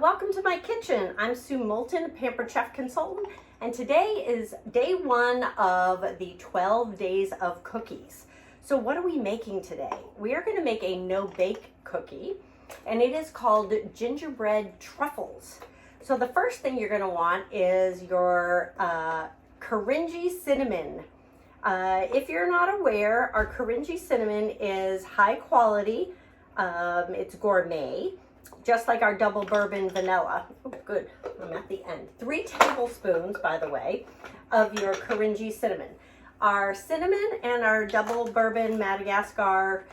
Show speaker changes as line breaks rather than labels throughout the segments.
welcome to my kitchen. I'm Sue Moulton, Pampered Chef Consultant, and today is day one of the 12 days of cookies. So what are we making today? We are going to make a no-bake cookie, and it is called gingerbread truffles. So the first thing you're going to want is your Korinji cinnamon. If you're not aware, our Korinji cinnamon is high quality. It's gourmet, just like our double bourbon vanilla. Oh, good, I'm at the end. 3 tablespoons, by the way, of your Korinji cinnamon. Our cinnamon and our double bourbon Madagascar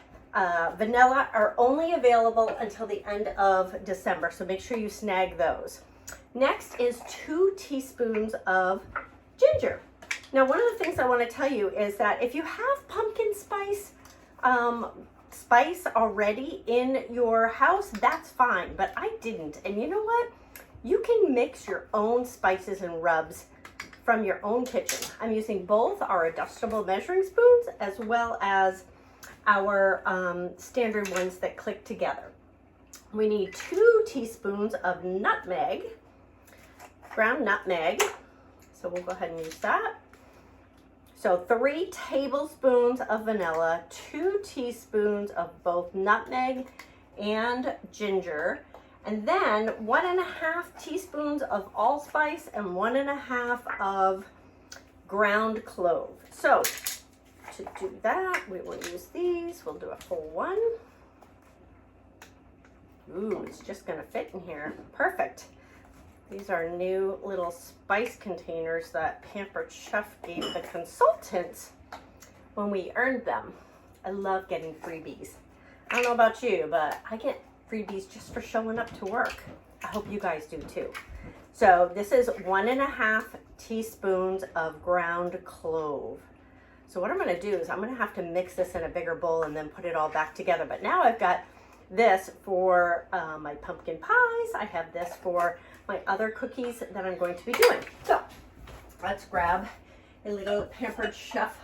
vanilla are only available until the end of December, so make sure you snag those. Next is 2 teaspoons of ginger. Now, one of the things I want to tell you is that if you have pumpkin spice already in your house, that's fine, but I didn't. And you know what? You can mix your own spices and rubs from your own kitchen. I'm using both our adjustable measuring spoons as well as our standard ones that click together. We need 2 teaspoons of nutmeg, ground nutmeg. So we'll go ahead and use that. So 3 tablespoons of vanilla, 2 teaspoons of both nutmeg and ginger, and then 1.5 teaspoons of allspice and 1.5 of ground clove. So to do that, we will use these. We'll do a full one. Ooh, it's just gonna fit in here. Perfect. These are new little spice containers that Pampered Chef gave the consultants when we earned them. I love getting freebies. I don't know about you, but I get freebies just for showing up to work. I hope you guys do too. So this is 1.5 teaspoons of ground clove. So what I'm gonna do is I'm gonna have to mix this in a bigger bowl and then put it all back together. But now I've got this for my pumpkin pies. I have this for my other cookies that I'm going to be doing. So let's grab a little Pampered Chef.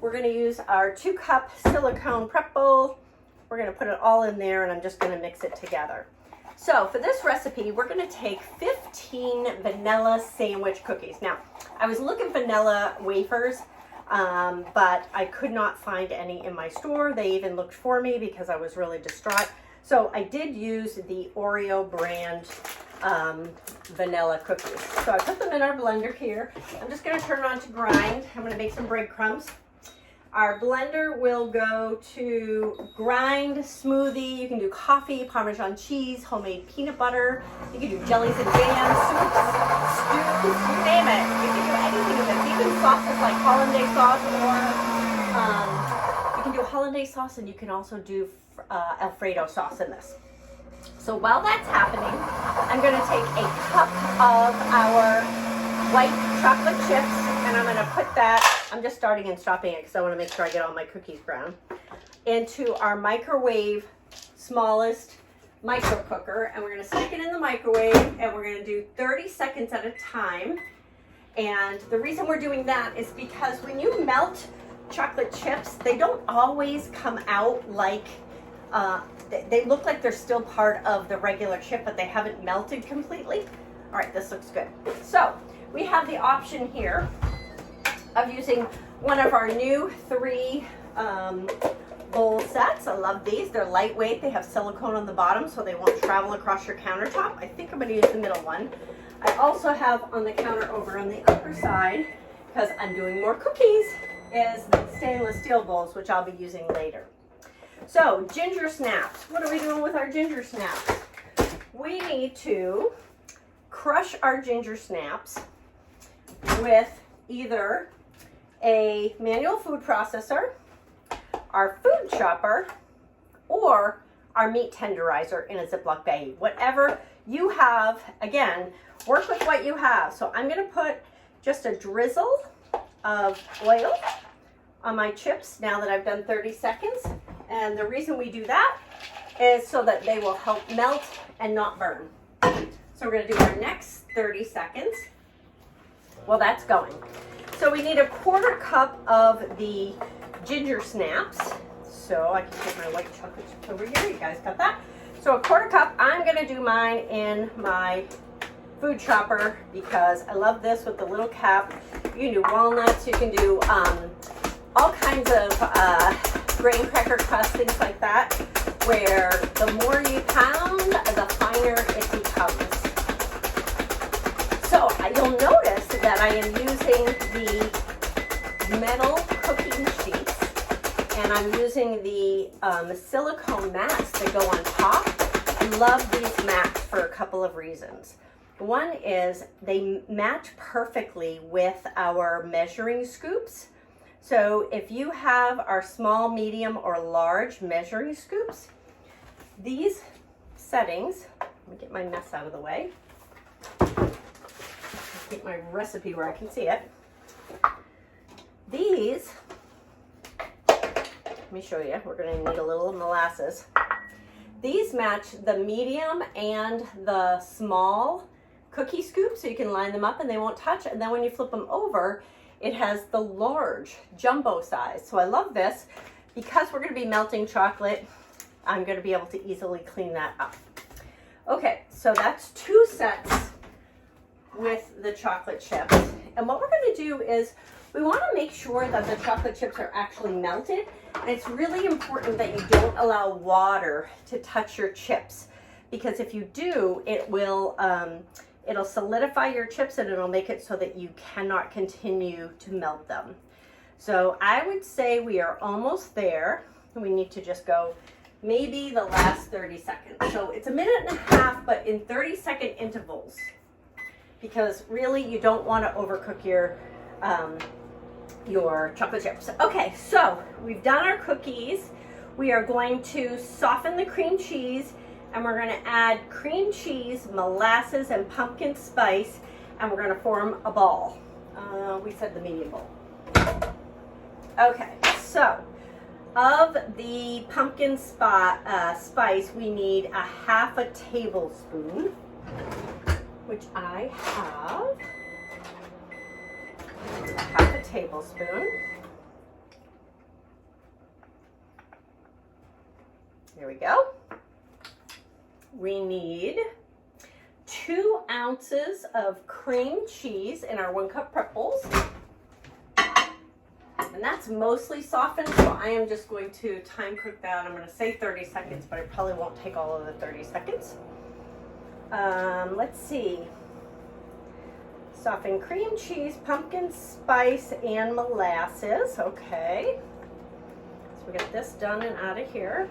We're going to use our 2-cup silicone prep bowl. We're going to put it all in there, and I'm just going to mix it together. So for this recipe, we're going to take 15 vanilla sandwich cookies. Now, I was looking vanilla wafers, but I could not find any in my store. They even looked for me because I was really distraught. So I did use the Oreo brand vanilla cookies. So I put them in our blender here. I'm just going to turn it on to grind. I'm going to make some breadcrumbs. Our blender will go to grind smoothie. You can do coffee, Parmesan cheese, homemade peanut butter. You can do jellies and jams, soups, stews, you name it. You can do anything with this. Even sauces like hollandaise sauce, or you can do hollandaise sauce, and you can also do Alfredo sauce in this. So while that's happening, I'm going to take a cup of our white chocolate chips, and I'm going to put that, I'm just starting and stopping it because I want to make sure I get all my cookies brown, into our microwave smallest micro cooker, and we're going to stick it in the microwave, and we're going to do 30 seconds at a time. And the reason we're doing that is because when you melt chocolate chips, they don't always come out like they look like they're still part of the regular chip, but they haven't melted completely. All right, this looks good. So we have the option here of using one of our new 3 bowl sets. I love these. They're lightweight. They have silicone on the bottom so they won't travel across your countertop. I think I'm going to use the middle one. I also have on the counter over on the upper side, because I'm doing more cookies, is the stainless steel bowls, which I'll be using later. So, ginger snaps. What are we doing with our ginger snaps? We need to crush our ginger snaps with either a manual food processor, our food chopper, or our meat tenderizer in a Ziploc baggie. Whatever you have, again, work with what you have. So I'm going to put just a drizzle of oil on my chips now that I've done 30 seconds. And the reason we do that is so that they will help melt and not burn. So we're going to do our next 30 seconds. Well, that's going. So we need a 1/4 cup of the ginger snaps. So I can put my white chocolate chips over here. You guys got that? So a quarter cup, I'm gonna do mine in my food chopper because I love this with the little cap. You can do walnuts, you can do all kinds of graham cracker crust, things like that, where the more you pound, the finer it becomes. So you'll notice that I am using the metal cooking sheets, and I'm using the silicone mats that go on top. I love these mats for a couple of reasons. One is they match perfectly with our measuring scoops. So if you have our small, medium, or large measuring scoops, these settings, let me get my mess out of the way, get my recipe where I can see it. These, let me show you, we're going to need a little molasses. These match the medium and the small cookie scoop, so you can line them up and they won't touch. And then when you flip them over, it has the large jumbo size. So I love this because we're going to be melting chocolate. I'm going to be able to easily clean that up. Okay, so that's 2 sets with the chocolate chips. And what we're going to do is we want to make sure that the chocolate chips are actually melted. And it's really important that you don't allow water to touch your chips, because if you do, it will it'll solidify your chips and it'll make it so that you cannot continue to melt them. So I would say we are almost there. We need to just go maybe the last 30 seconds. So it's 1.5 minutes, but in 30-second intervals, because really you don't want to overcook your chocolate chips. Okay, so we've done our cookies. We are going to soften the cream cheese, and we're going to add cream cheese, molasses, and pumpkin spice, and we're going to form a ball. We said the medium bowl. Okay, so of the pumpkin spice, we need 1/2 tablespoon, which I have. 1/2 tablespoon. There we go. We need 2 ounces of cream cheese in our 1 cup prep bowls. And that's mostly softened, so I am just going to time cook that. I'm going to say 30 seconds, but it probably won't take all of the 30 seconds. Let's see. Softened cream cheese, pumpkin spice, and molasses. Okay. So we get this done and out of here.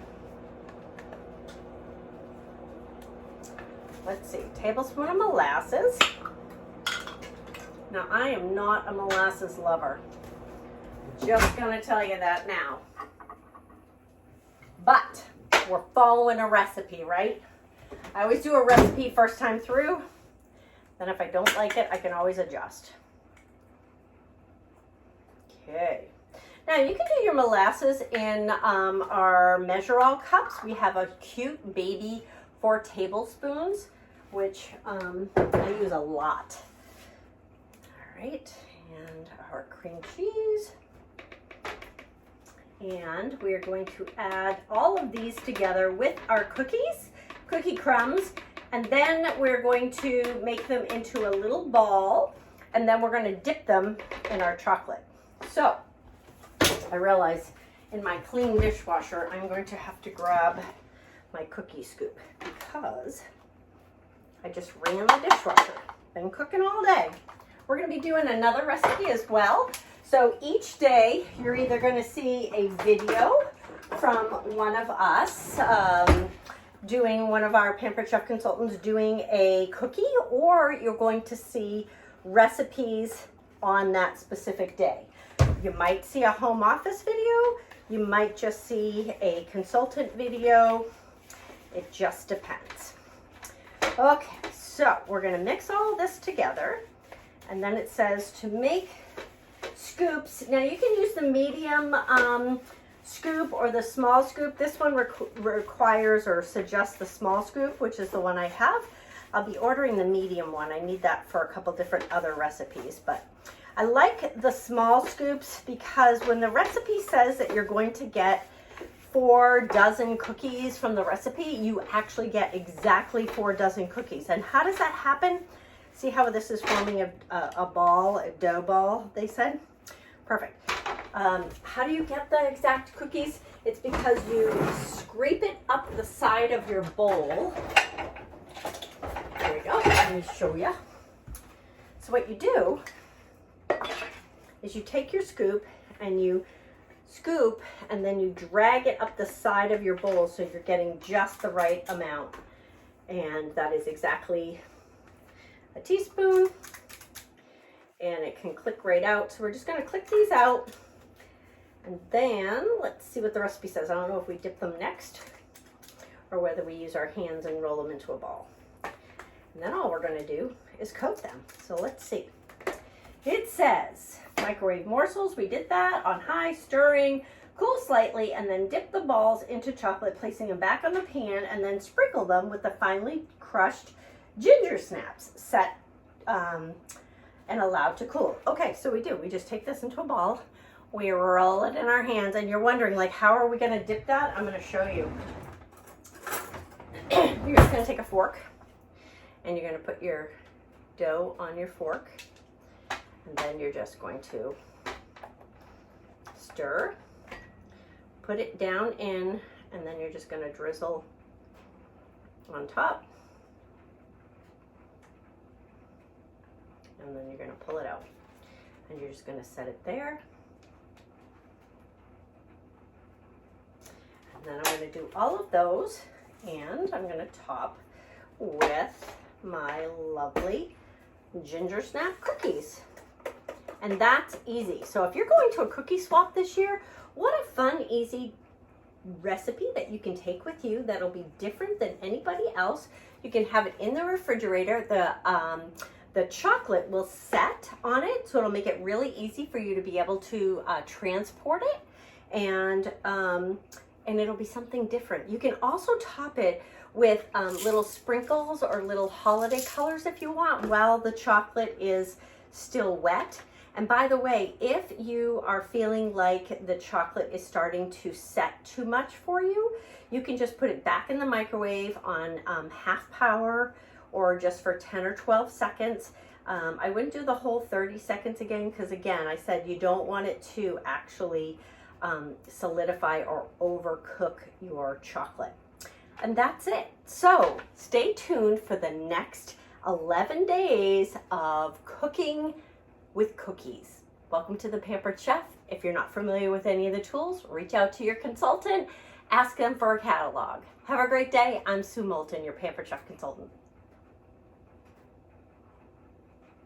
Let's see, tablespoon of molasses. Now, I am not a molasses lover. Just gonna tell you that now. But we're following a recipe, right? I always do a recipe first time through. Then if I don't like it, I can always adjust. Okay. Now you can do your molasses in our measure-all cups. We have a cute baby 4 tablespoons, which I use a lot. All right, and our cream cheese. And we're going to add all of these together with our cookie crumbs, and then we're going to make them into a little ball, and then we're going to dip them in our chocolate. So I realize in my clean dishwasher, I'm going to have to grab my cookie scoop because I just ran the dishwasher. Been cooking all day. We're going to be doing another recipe as well. So each day you're either going to see a video from one of us doing, one of our Pampered Chef consultants doing a cookie, or you're going to see recipes on that specific day. You might see a home office video. You might just see a consultant video. It just depends. Okay, so we're going to mix all this together, and then it says to make scoops. Now you can use the medium scoop or the small scoop. This one requires or suggests the small scoop, which is the one I have. I'll be ordering the medium one. I need that for a couple different other recipes, but I like the small scoops because when the recipe says that you're going to get 4 dozen cookies from the recipe, you actually get exactly 4 dozen cookies. And how does that happen? See how this is forming a ball, a dough ball, they said? Perfect. How do you get the exact cookies? It's because you scrape it up the side of your bowl. There we go. Let me show you. So what you do is you take your scoop and you scoop and then you drag it up the side of your bowl so you're getting just the right amount. And that is exactly a teaspoon. And it can click right out. So we're just going to click these out. And then let's see what the recipe says. I don't know if we dip them next or whether we use our hands and roll them into a ball. And then all we're going to do is coat them. So let's see. It says microwave morsels. We did that on high, stirring, cool slightly, and then dip the balls into chocolate, placing them back on the pan, and then sprinkle them with the finely crushed ginger snaps set and allowed to cool. Okay, so we just take this into a ball, we roll it in our hands, and you're wondering, like, how are we going to dip that? I'm going to show you. You're just going to take a fork, and you're going to put your dough on your fork, and then you're just going to stir, put it down in, and then you're just going to drizzle on top. And then you're going to pull it out. And you're just going to set it there. And then I'm going to do all of those. And I'm going to top with my lovely ginger snap cookies. And that's easy. So if you're going to a cookie swap this year, what a fun, easy recipe that you can take with you that'll be different than anybody else. You can have it in the refrigerator. The chocolate will set on it, so it'll make it really easy for you to be able to transport it, and it'll be something different. You can also top it with little sprinkles or little holiday colors if you want while the chocolate is still wet. And by the way, if you are feeling like the chocolate is starting to set too much for you, you can just put it back in the microwave on half power, or just for 10 or 12 seconds. I wouldn't do the whole 30 seconds again, because again, I said you don't want it to actually solidify or overcook your chocolate. And that's it. So stay tuned for the next 11 days of cooking with cookies. Welcome to the Pampered Chef. If you're not familiar with any of the tools, reach out to your consultant, ask them for a catalog. Have a great day. I'm Sue Moulton, your Pampered Chef consultant.